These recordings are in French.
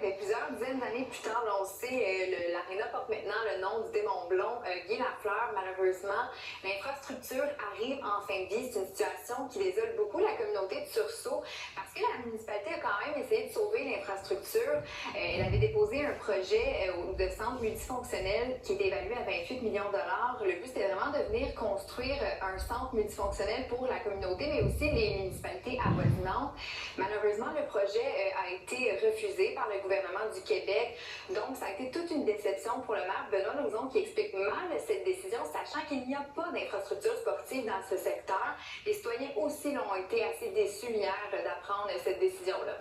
ben, plusieurs dizaines d'années plus tard, là, on sait, l'aréna porte maintenant le nom du démon blond, Guy Lafleur. Malheureusement, l'infrastructure arrive en fin de vie. C'est une situation qui désole beaucoup la communauté de Sursault parce que la municipalité a quand même essayé de sauver l'infrastructure. Elle avait déposé un projet de centre multifonctionnel qui était évalué à 28 millions de dollars. Le but, c'était vraiment de venir construire un centre multifonctionnel pour la communauté, mais aussi les municipalités avoisinantes. Malheureusement, le projet a été refusé par le gouvernement du Québec. Donc, ça a été toute une déception pour le maire Benoît Lauzon qui explique mal cette décision, sachant qu'il n'y a pas d'infrastructure sportive dans ce secteur. Les citoyens aussi l'ont été assez déçus hier d'apprendre cette décision-là.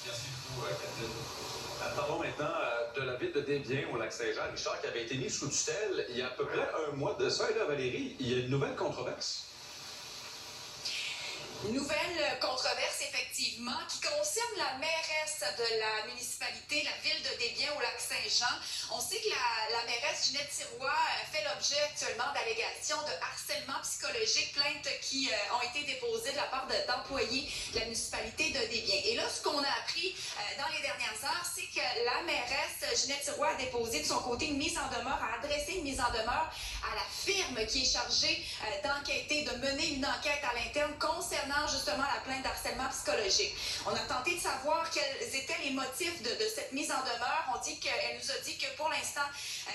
Merci beaucoup, Catherine. Parlons maintenant de la ville de Desbiens au Lac-Saint-Jean, Richard, qui avait été mis sous tutelle il y a à peu près un mois de ça. Et là, Valérie, il y a une nouvelle controverse. Nouvelle controverse, effectivement, qui concerne la mairesse de la municipalité, la ville de Desbiens au Lac-Saint-Jean. On sait que la mairesse Ginette Sirois fait l'objet actuellement d'allégations de harcèlement psychologique, plaintes qui ont été déposées de la part d'employés de la municipalité de Desbiens. Et là, ce qu'on a appris dans les dernières heures, c'est que la mairesse Ginette Sirois a déposé de son côté une mise en demeure, a adressé une mise en demeure à la firme qui est chargée d'enquêter, de mener une enquête à l'interne concernant justement la plainte d'harcèlement psychologique. On a tenté de savoir quels étaient les motifs de cette mise en demeure. Elle nous a dit que pour l'instant,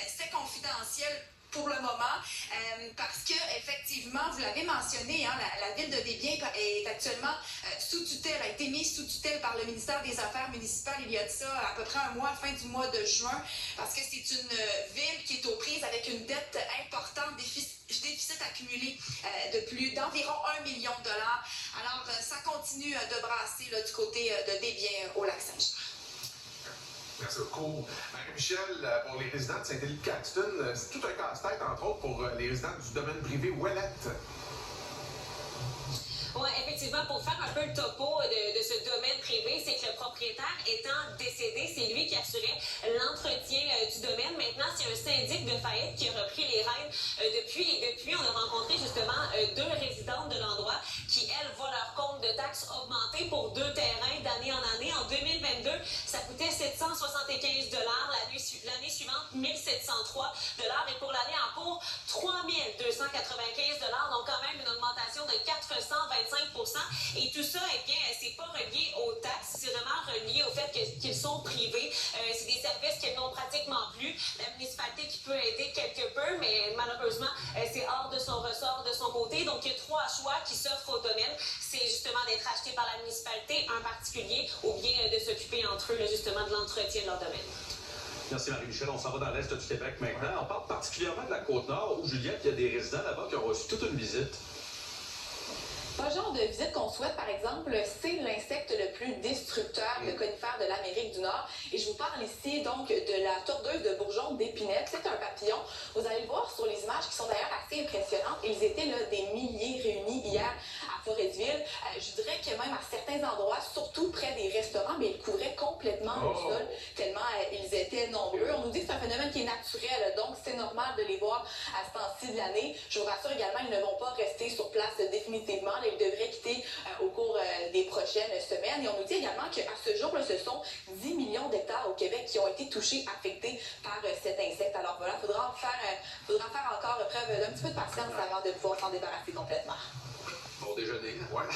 c'est confidentiel pour le moment, parce que effectivement, vous l'avez mentionné, hein, la ville de Desbiens est actuellement sous tutelle, a été mise sous tutelle par le ministère des Affaires municipales il y a de ça à peu près un mois, fin du mois de juin, parce que c'est une ville qui est aux prises avec une dette importante, déficit accumulé d'environ 1 million de dollars. Alors, ça continue de brasser là, du côté de Desbiens au Lac-Saint-Jean. Merci beaucoup. Marie-Michel, pour les résidents de Saint-Élie-Caxton, c'est tout un casse-tête, entre autres, pour les résidents du domaine privé Ouellette. Oui, effectivement, pour faire un peu le topo de ce domaine privé, c'est que le propriétaire étant décédé, c'est lui qui assurait l'entretien du domaine. Maintenant, c'est un syndic de faillite qui a repris les rênes depuis. Et depuis, on a rencontré justement deux résidentes de l'endroit qui, elles, voient leur compte de taxes augmenter pour deux terrains d'année en année. En 2022, ça coûtait 775 $. L'année suivante, 1703 $ et pour l'année en cours, 3295 $. Donc, quand même, une augmentation de 425 %. Et tout ça, eh bien, c'est pas relié aux taxes, c'est vraiment relié au fait qu'ils sont privés. C'est des services qu'ils n'ont pratiquement plus. La municipalité qui peut aider quelque peu, mais malheureusement, c'est hors de son ressort de son côté. Donc, il y a trois choix qui s'offrent au domaine. C'est justement d'être acheté par la municipalité, un particulier, ou bien de s'occuper entre eux, là, justement, de l'entretien de leur domaine. Merci Marie-Michel. On s'en va dans l'Est du Québec maintenant. On parle particulièrement de la Côte-Nord, où Juliette, il y a des résidents là-bas qui ont reçu toute une visite. Pas le genre de visite qu'on souhaite, par exemple, c'est l'insecte le plus destructeur de conifères de l'Amérique du Nord. Et je vous parle ici donc de la tordeuse de bourgeon d'épinette. C'est un papillon. Vous allez le voir sur les images qui sont d'ailleurs assez impressionnantes. Ils étaient là des milliers réunis hier à Forestville. Je dirais que même à certains endroits, surtout près des restaurants, mais ils couvraient complètement le sol, tellement ils étaient nombreux. On nous dit que c'est un phénomène qui est naturel, donc c'est normal de les voir à ce temps-ci de l'année. Je vous rassure également, ils ne vont pas rester sur place définitivement. Ils devraient quitter au cours des prochaines semaines. Et on nous dit également qu'à ce jour, là, ce sont 10 millions d'hectares au Québec qui ont été touchés, affectés par cet insecte. Alors voilà, il faudra faire encore preuve d'un petit peu de patience avant de pouvoir s'en débarrasser complètement. Bon déjeuner, ouais.